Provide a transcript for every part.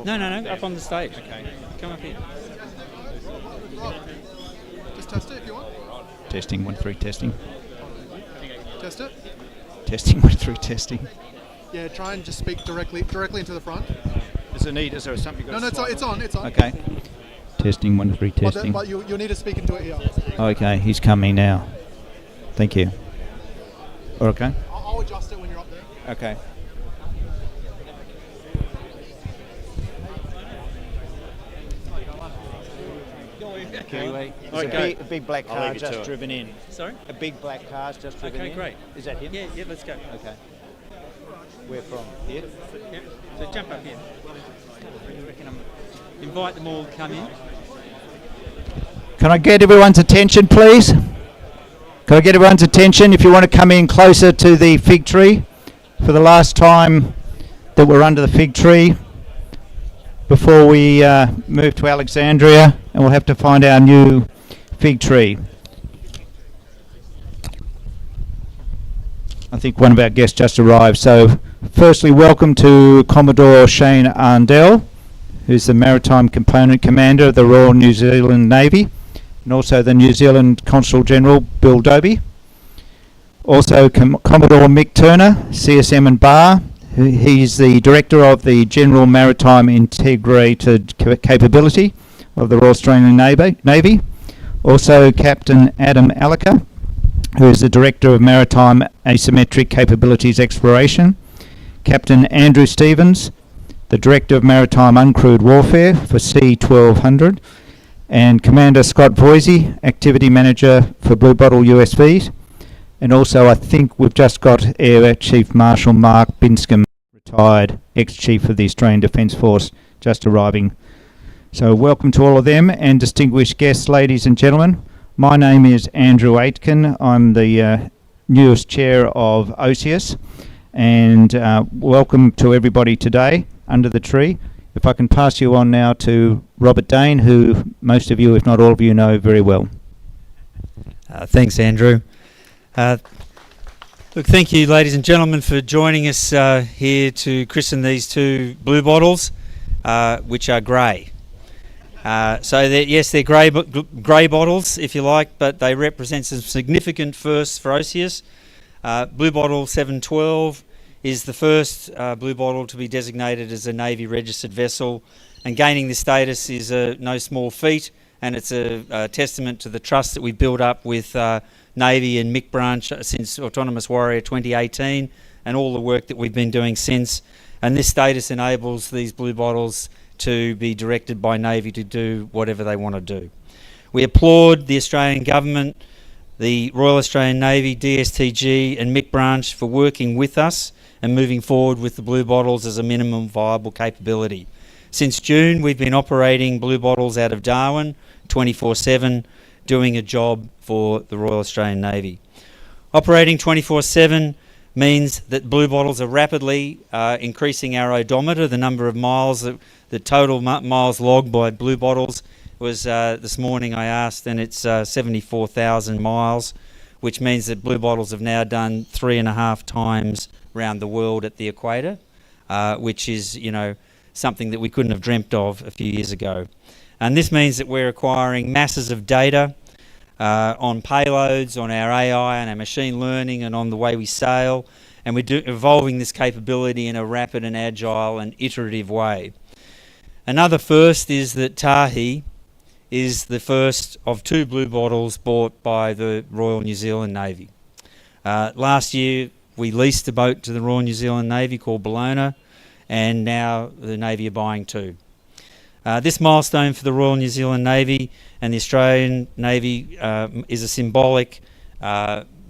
No, up on the stage. Okay. Come up here. Just test it if you want. Testing 1 3 testing. Test it. Testing 1 3 testing. Yeah, try and just speak directly into the front. Is there something? No, it's on. Okay. Testing 1 3 testing. But you'll need to speak into it here. Okay, he's coming now. Thank you. Okay. I'll adjust it when you're up there. Okay. Okay. There's a big black car just driven in. Sorry? A big black car's just driven in. Okay, great. Is that him? Yeah, let's go. Okay. Where from? Here? Yeah. So jump up here. Invite them all to come in. Can I get everyone's attention, please? Can I get everyone's attention if you want to come in closer to the fig tree for the last time that we're under the fig tree before we move to Alexandria, and we'll have to find our new fig tree. I think one of our guests just arrived. So firstly, welcome to Commodore Shane Arndell, who's the Maritime Component Commander of the Royal New Zealand Navy, and also the New Zealand Consul General Bill Dobie. Also Commodore Mick Turner, CSM and Bar. He's the Director of the General Maritime Integrated Capability of the Royal Australian Navy. Also Captain Adam Alaka, who is the Director of Maritime Asymmetric Capabilities Exploration. Captain Andrew Stevens, the Director of Maritime Uncrewed Warfare for C-1200. And Commander Scott Voisey, Activity Manager for Blue Bottle USVs. And also I think we've just got Air Chief Marshal Mark Binscombe, retired ex-Chief of the Australian Defence Force, just arriving. So welcome to all of them and distinguished guests, ladies and gentlemen. My name is Andrew Aitken. I'm the newest chair of OSIUS, and welcome to everybody today under the tree. If I can pass you on now to Robert Dane, who most of you, if not all of you, know very well. Thanks, Andrew. Look, thank you, ladies and gentlemen, for joining us here to christen these two blue bottles, which are grey. They're grey bottles, if you like, but they represent some significant firsts for OSIUS. Blue Bottle 712 is the first blue bottle to be designated as a Navy registered vessel, and gaining this status is no small feat, and it's a testament to the trust that we've built up with Navy and Mick Branch since Autonomous Warrior 2018, and all the work that we've been doing since. And this status enables these blue bottles to be directed by Navy to do whatever they want to do. We applaud the Australian Government, the Royal Australian Navy, DSTG and Mick Branch for working with us and moving forward with the blue bottles as a minimum viable capability. Since June, we've been operating blue bottles out of Darwin 24/7, doing a job for the Royal Australian Navy. Operating 24/7 means that blue bottles are rapidly increasing our odometer, the number of miles, the total miles logged by blue bottles was this morning I asked, and it's 74,000 miles, which means that blue bottles have now done 3.5 times around the world at the equator, which is, something that we couldn't have dreamt of a few years ago. And this means that we're acquiring masses of data on payloads, on our AI and our machine learning, and on the way we sail, and we're evolving this capability in a rapid and agile and iterative way. Another first is that Tahi is the first of 2 blue bottles bought by the Royal New Zealand Navy. Last year we leased a boat to the Royal New Zealand Navy called Bellona, and now the Navy are buying 2. This milestone for the Royal New Zealand Navy and the Australian Navy is a symbolic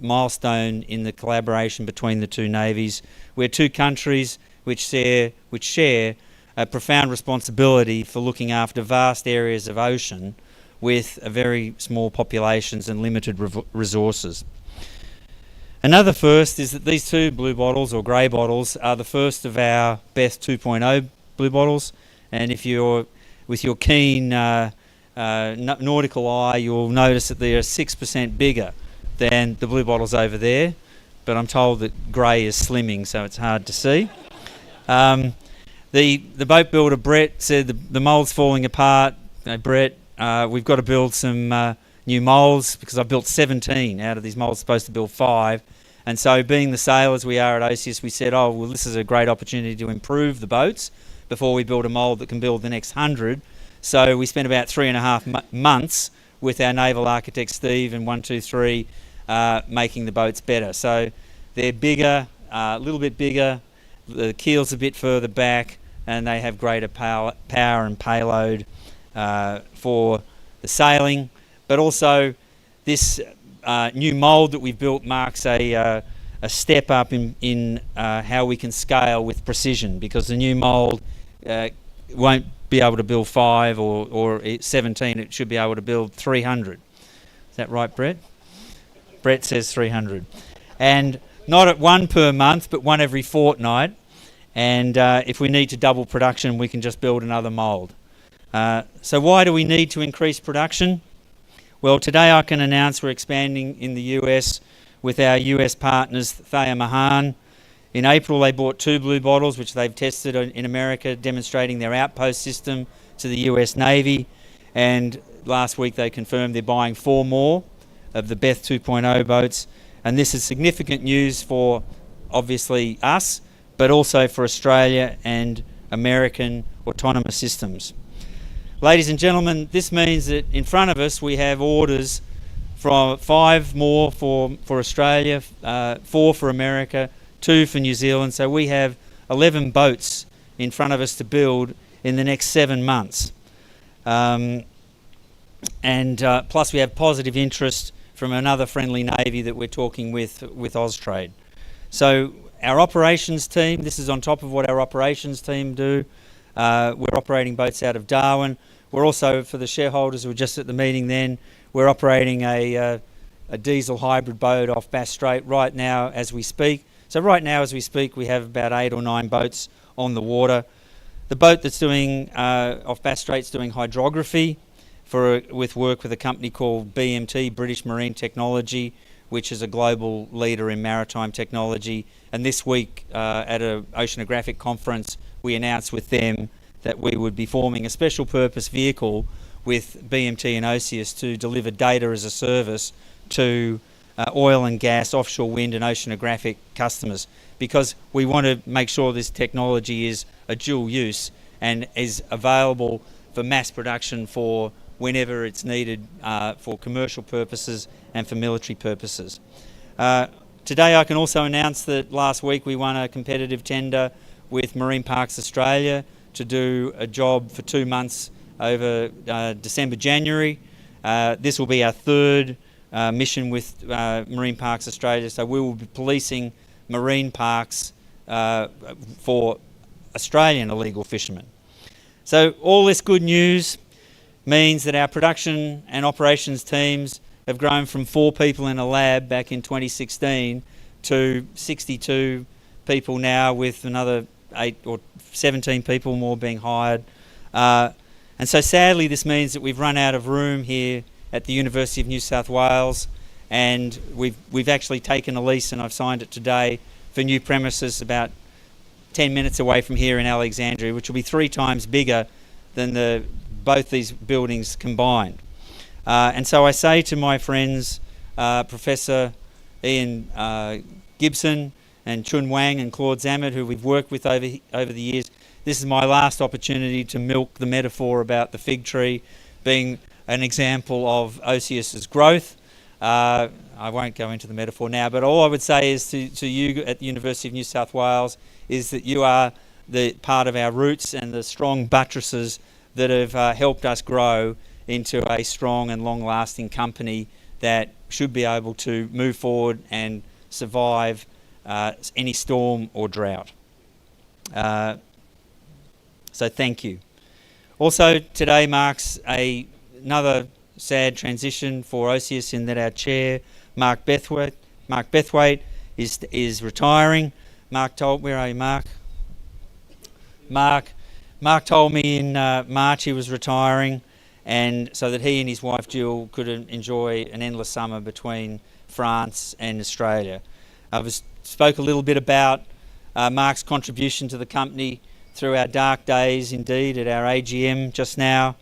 milestone in the collaboration between the 2 navies. We're 2 countries which share a profound responsibility for looking after vast areas of ocean with very small populations and limited resources. Another first is that these 2 blue bottles, or grey bottles, are the first of our Beth 2.0 blue bottles, and if you're with your keen nautical eye, you'll notice that they are 6% bigger than the blue bottles over there, but I'm told that grey is slimming, so it's hard to see. The boat builder Brett said the mould's falling apart. Brett, we've got to build some new moulds, because I built 17 out of these moulds, supposed to build 5. And so, being the sailors we are at OCS, we said, oh, well, this is a great opportunity to improve the boats before we build a mould that can build the next 100. So we spent about 3.5 months with our naval architect Steve and 123 making the boats better. So they're bigger, a little bit bigger, the keel's a bit further back, and they have greater power and payload for the sailing. But also, this new mould that we've built marks a step up in how we can scale with precision, because the new mould won't be able to build 5 or 17. It should be able to build 300. Is that right, Brett? Brett says 300. And not at 1 per month, but 1 every fortnight. And if we need to double production, we can just build another mould. So why do we need to increase production? Well, today I can announce we're expanding in the US with our US partners, Thayer Mahan. In April, they bought 2 blue bottles, which they've tested in America, demonstrating their outpost system to the US Navy. And last week they confirmed they're buying 4 more of the Beth 2.0 boats. And this is significant news for, obviously, us, but also for Australia and American autonomous systems. Ladies and gentlemen, this means that in front of us we have orders from 5 more for Australia, 4 for America, 2 for New Zealand. So we have 11 boats in front of us to build in the next 7 months. Plus we have positive interest from another friendly navy that we're talking with Austrade. So our operations team, this is on top of what our operations team do. We're operating boats out of Darwin. We're also, for the shareholders who were just at the meeting then, we're operating a diesel hybrid boat off Bass Strait right now as we speak. So right now as we speak, we have about 8 or 9 boats on the water. The boat that's doing off Bass Strait's doing hydrography with work with a company called BMT, British Marine Technology, which is a global leader in maritime technology. And this week at an oceanographic conference, we announced with them that we would be forming a special purpose vehicle with BMT and OCS to deliver data as a service to oil and gas, offshore wind and oceanographic customers, because we want to make sure this technology is a dual use and is available for mass production for whenever it's needed for commercial purposes and for military purposes. Today I can also announce that last week we won a competitive tender with Marine Parks Australia to do a job for 2 months over December, January. This will be our 3rd mission with Marine Parks Australia, so we will be policing marine parks for Australian illegal fishermen. So all this good news means that our production and operations teams have grown from 4 people in a lab back in 2016 to 62 people now, with another 8 or 17 people more being hired. And so sadly this means that we've run out of room here at the University of New South Wales, and we've actually taken a lease, and I've signed it today, for new premises about 10 minutes away from here in Alexandria, which will be 3 times bigger than both these buildings combined. And so I say to my friends, Professor Ian Gibson and Chun Wang and Claude Zammit, who we've worked with over the years, this is my last opportunity to milk the metaphor about the fig tree being an example of OCS's growth. I won't go into the metaphor now, but all I would say is to you at the University of New South Wales is that you are the part of our roots and the strong buttresses that have helped us grow into a strong and long-lasting company that should be able to move forward and survive any storm or drought. So thank you. Also, today marks another sad transition for OCS in that our chair, Mark Bethwaite, is retiring. Where are you, Mark? Mark told me in March he was retiring, and so that he and his wife Jill could enjoy an endless summer between France and Australia. I've spoke a little bit about Mark's contribution to the company through our dark days, indeed, at our AGM just now.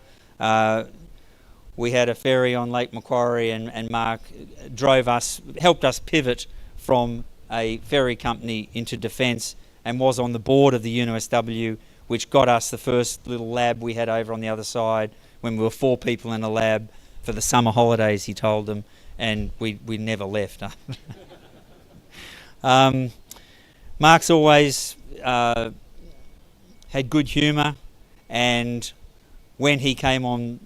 We had a ferry on Lake Macquarie, and Mark helped us pivot from a ferry company into defence, and was on the board of the UNOSW, which got us the first little lab we had over on the other side when we were 4 people in a lab for the summer holidays, he told them, and we never left. Mark's always had good humour, and when he came on,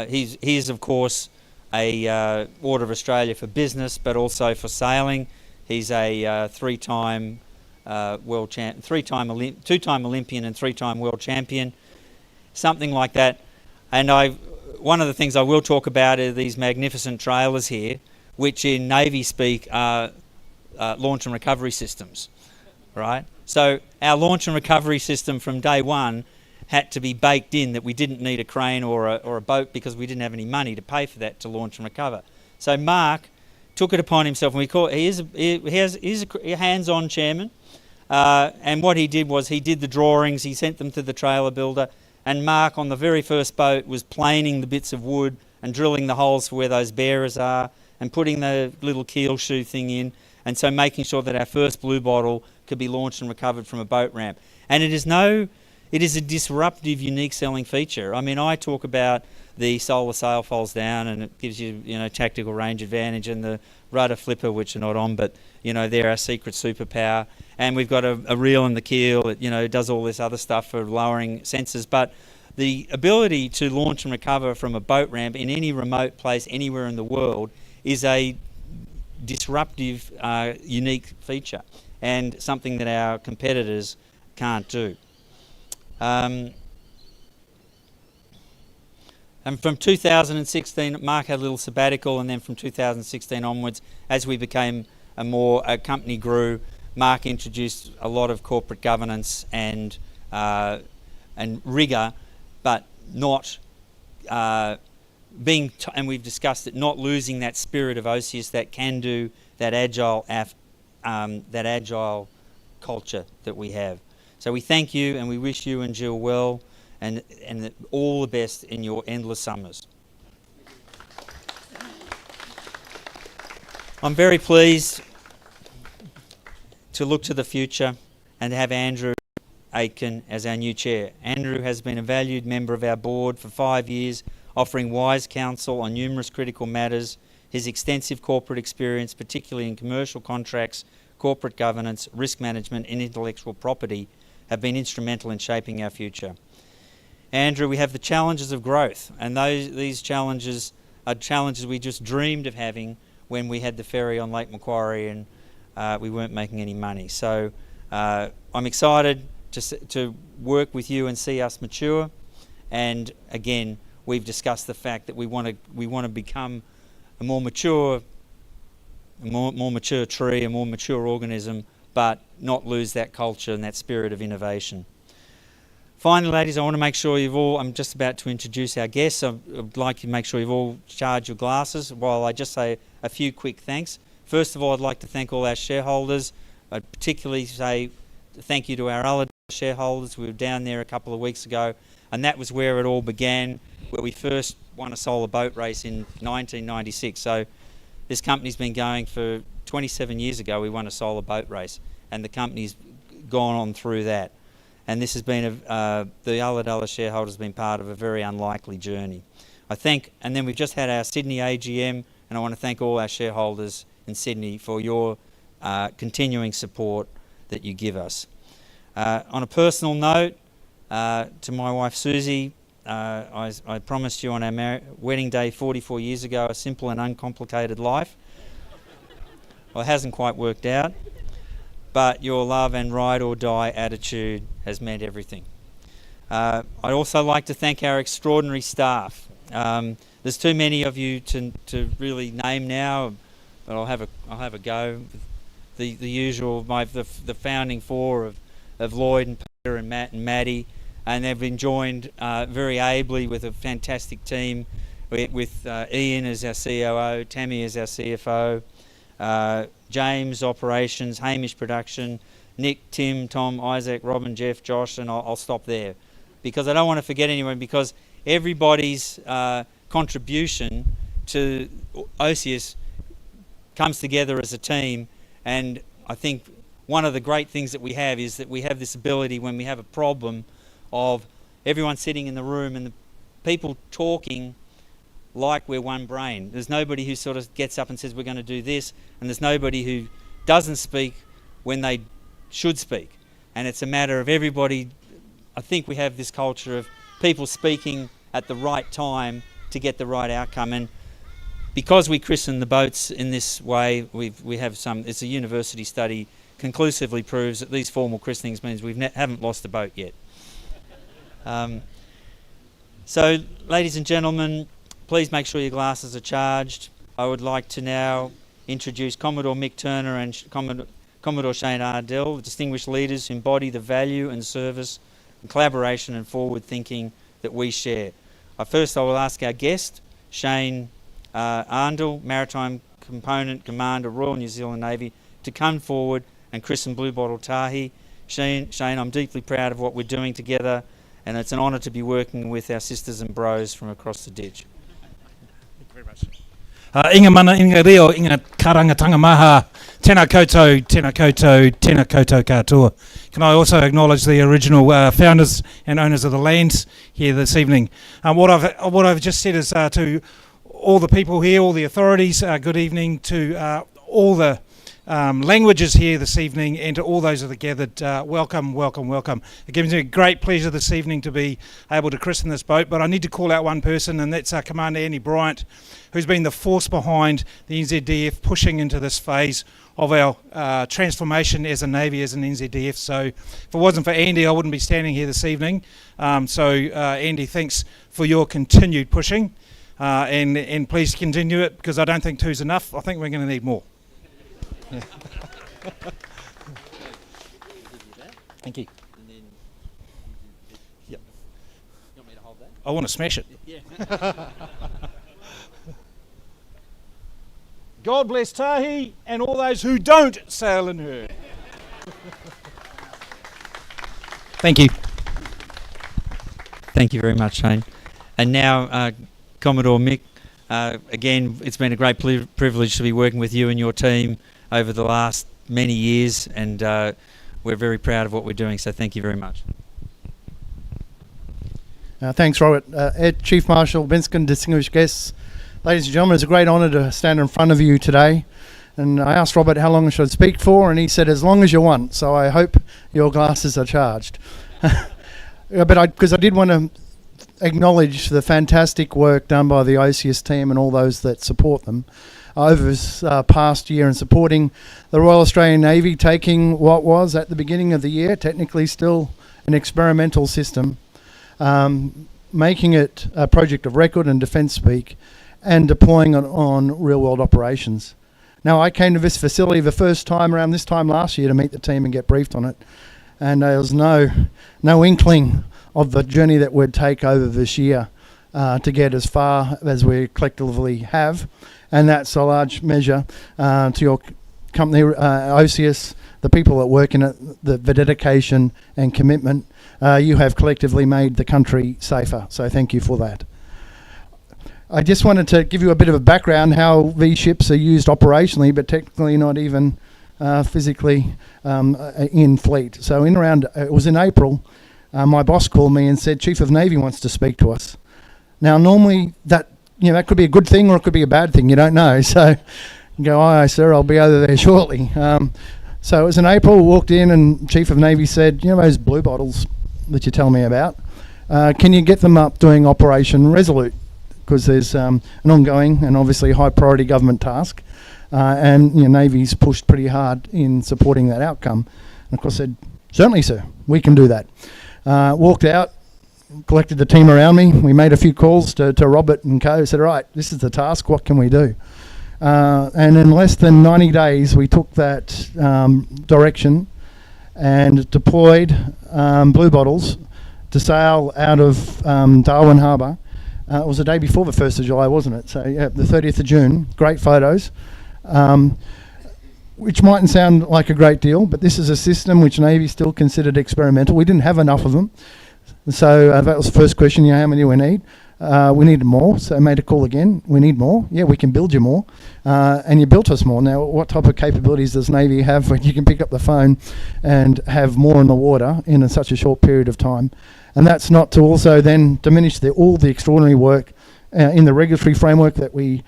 he's of course a Order of Australia for business, but also for sailing. He's a two-time Olympian and 3-time world champion, something like that. And one of the things I will talk about are these magnificent trailers here, which in Navy speak are launch and recovery systems, right? So our launch and recovery system from day one had to be baked in, that we didn't need a crane or a boat because we didn't have any money to pay for that to launch and recover. So Mark took it upon himself, and he's a hands-on chairman, and what he did was he did the drawings, he sent them to the trailer builder, and Mark on the very first boat was planing the bits of wood and drilling the holes for where those bearers are and putting the little keel shoe thing in, and so making sure that our first blue bottle could be launched and recovered from a boat ramp. And it is a disruptive, unique selling feature. I mean, I talk about the solar sail folds down, and it gives you, tactical range advantage, and the rudder flipper, which are not on, but, they're our secret superpower. And we've got a reel in the keel. It does all this other stuff for lowering sensors. But the ability to launch and recover from a boat ramp in any remote place anywhere in the world is a disruptive, unique feature, and something that our competitors can't do. And from 2016, Mark had a little sabbatical, and then from 2016 onwards, as we became a company grew, Mark introduced a lot of corporate governance and rigour, but not and we've discussed it, not losing that spirit of OSIS, that can do, that agile culture that we have. So we thank you, and we wish you and Jill well, and all the best in your endless summers. I'm very pleased to look to the future and to have Andrew Aitken as our new chair. Andrew has been a valued member of our board for 5 years, offering wise counsel on numerous critical matters. His extensive corporate experience, particularly in commercial contracts, corporate governance, risk management and intellectual property, have been instrumental in shaping our future. Andrew, we have the challenges of growth, and these challenges are challenges we just dreamed of having when we had the ferry on Lake Macquarie and we weren't making any money. So I'm excited to work with you and see us mature. And again, we've discussed the fact that we want to become a more mature tree, a more mature organism, but not lose that culture and that spirit of innovation. Finally, ladies, I want to make sure I'm just about to introduce our guests. I'd like to make sure you've all charged your glasses while I just say a few quick thanks. First of all, I'd like to thank all our shareholders. I'd particularly say thank you to our other shareholders. We were down there a couple of weeks ago, and that was where it all began, where we first won a solar boat race in 1996. So this company's been going for 27 years ago. We won a solar boat race, and the company's gone on through that. And this has been the Ulladulla shareholders have been part of a very unlikely journey. And then we've just had our Sydney AGM, and I want to thank all our shareholders in Sydney for your continuing support that you give us. On a personal note, to my wife Susie, I promised you on our wedding day 44 years ago a simple and uncomplicated life. Well, it hasn't quite worked out, but your love and ride or die attitude has meant everything. I'd also like to thank our extraordinary staff. There's too many of you to really name now, but I'll have a go. The usual, the founding four of Lloyd and Peter and Matt and Maddie, and they've been joined very ably with a fantastic team, with Ian as our COO, Tammy as our CFO, James operations, Hamish production, Nick, Tim, Tom, Isaac, Robin, Jeff, Josh, and I'll stop there, because I don't want to forget anyone, because everybody's contribution to OSIUS comes together as a team. And I think one of the great things that we have is that we have this ability, when we have a problem, of everyone sitting in the room and the people talking like we're one brain. There's nobody who sort of gets up and says we're going to do this, and there's nobody who doesn't speak when they should speak. And it's a matter of everybody. I think we have this culture of people speaking at the right time to get the right outcome. And because we christen the boats in this way, we have some. It's a university study conclusively proves that these formal christenings means we haven't lost a boat yet. So, ladies and gentlemen, please make sure your glasses are charged. I would like to now introduce Commodore Mick Turner and Commodore Shane Ardell, the distinguished leaders who embody the value and service and collaboration and forward thinking that we share. First, I will ask our guest, Shane Ardell, Maritime Component Commander, Royal New Zealand Navy, to come forward and christen Blue Bottle Tahi. Shane, I'm deeply proud of what we're doing together, and it's an honour to be working with our sisters and bros from across the ditch. Thank you very much. Inga mana, inga reo, inga karangatanga maha, tēnā koutou, tēnā koutou, tēnā koutou katoa. Can I also acknowledge the original founders and owners of the lands here this evening? What I've just said is to all the people here, all the authorities, good evening to all the languages here this evening, and to all those that are gathered, welcome, welcome, welcome. It gives me a great pleasure this evening to be able to christen this boat, but I need to call out one person, and that's Commander Andy Bryant, who's been the force behind the NZDF pushing into this phase of our transformation as a Navy, as an NZDF. So if it wasn't for Andy, I wouldn't be standing here this evening. Andy, thanks for your continued pushing, and please continue it, because I don't think two's enough. I think we're going to need more. Yeah. Thank you. Yep. You want me to hold that? I want to smash it. Yeah. God bless Tahi and all those who don't sail in her. Thank you. Thank you very much, Shane. And now, Commodore Mick, again, it's been a great privilege to be working with you and your team over the last many years, and we're very proud of what we're doing, so thank you very much. Thanks, Robert. Ed, Chief Marshal, Binskin, distinguished guests, ladies and gentlemen, it's a great honour to stand in front of you today. And I asked Robert how long I should speak for, and he said as long as you want, so I hope your glasses are charged. Because I did want to acknowledge the fantastic work done by the OSIUS team and all those that support them over this past year in supporting the Royal Australian Navy, taking what was at the beginning of the year technically still an experimental system, making it a project of record in defence speak, and deploying it on real world operations. Now, I came to this facility the first time around this time last year to meet the team and get briefed on it, and there was no inkling of the journey that we'd take over this year to get as far as we collectively have. And that's a large measure to your company, OSIUS, the people that work in it, the dedication and commitment. You have collectively made the country safer, so thank you for that. I just wanted to give you a bit of a background how these ships are used operationally, but technically not even physically in fleet. So it was in April, my boss called me and said, Chief of Navy wants to speak to us. Now, normally that could be a good thing or it could be a bad thing, you don't know. So you go, aye, sir, I'll be over there shortly. So it was in April, we walked in and Chief of Navy said, those blue bottles that you tell me about, can you get them up doing Operation Resolute? Because there's an ongoing and obviously high priority government task. And Navy's pushed pretty hard in supporting that outcome. And of course said, certainly, sir, we can do that. Walked out, collected the team around me. We made a few calls to Robert and co. Said, all right, this is the task. What can we do? And in less than 90 days, we took that direction and deployed blue bottles to sail out of Darwin Harbour. It was the day before the 1st of July, wasn't it? So, yeah, the 30th of June. Great photos. which mightn't sound like a great deal, but this is a system which Navy still considered experimental. We didn't have enough of them. So that was the first question, how many do we need? We needed more, so I made a call again. We need more. Yeah, we can build you more. And you built us more. Now, what type of capabilities does Navy have when you can pick up the phone and have more in the water in such a short period of time? And that's not to also then diminish all the extraordinary work in the regulatory framework that we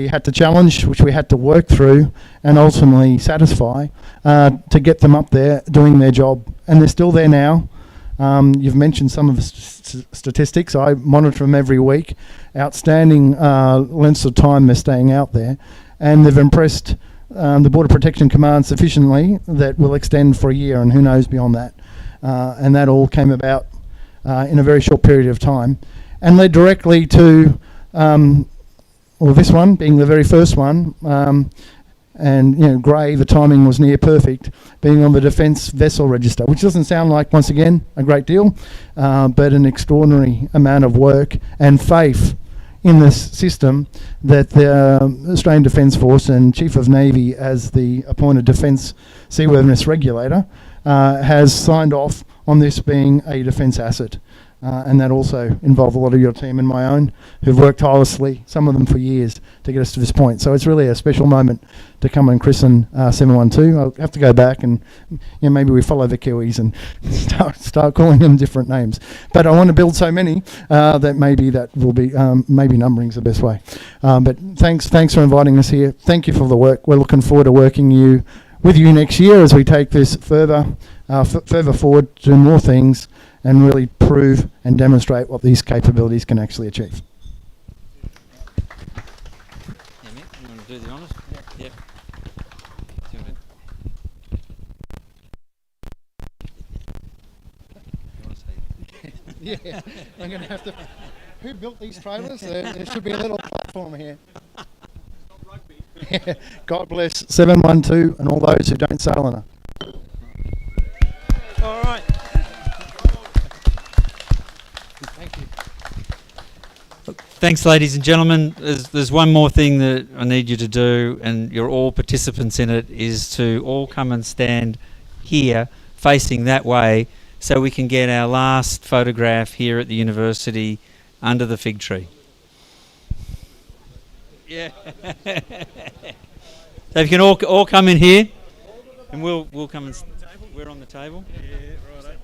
had to challenge, which we had to work through and ultimately satisfy to get them up there doing their job. And they're still there now. You've mentioned some of the statistics. I monitor them every week. Outstanding lengths of time they're staying out there. And they've impressed the Border Protection Command sufficiently that will extend for a year and who knows beyond that. And that all came about in a very short period of time and led directly to this one being the very first one, and Grey, the timing was near perfect, being on the Defence Vessel Register, which doesn't sound like, once again, a great deal, but an extraordinary amount of work and faith in this system that the Australian Defence Force and Chief of Navy, as the appointed Defence Seaworthiness Regulator, has signed off on this being a defence asset. And that also involved a lot of your team and my own, who've worked tirelessly, some of them for years, to get us to this point. So it's really a special moment to come and christen 712. I'll have to go back and maybe we follow the Kiwis and start calling them different names. But I want to build so many that maybe that will be, maybe numbering's the best way. But thanks for inviting us here. Thank you for the work. We're looking forward to working with you next year as we take this further forward, do more things, and really prove and demonstrate what these capabilities can actually achieve. Yeah, Mick, you want to do the honours? Yeah. Yeah, I'm going to have to... Who built these trailers? There should be a little platform here. Yeah. God bless 712 and all those who don't sail in it. All right. Thank you. Thanks, ladies and gentlemen. There's one more thing that I need you to do, and you're all participants in it, is to all come and stand here facing that way so we can get our last photograph here at the university under the fig tree. Yeah. So if you can all come in here, and we'll come and we're on the table. Yeah, right.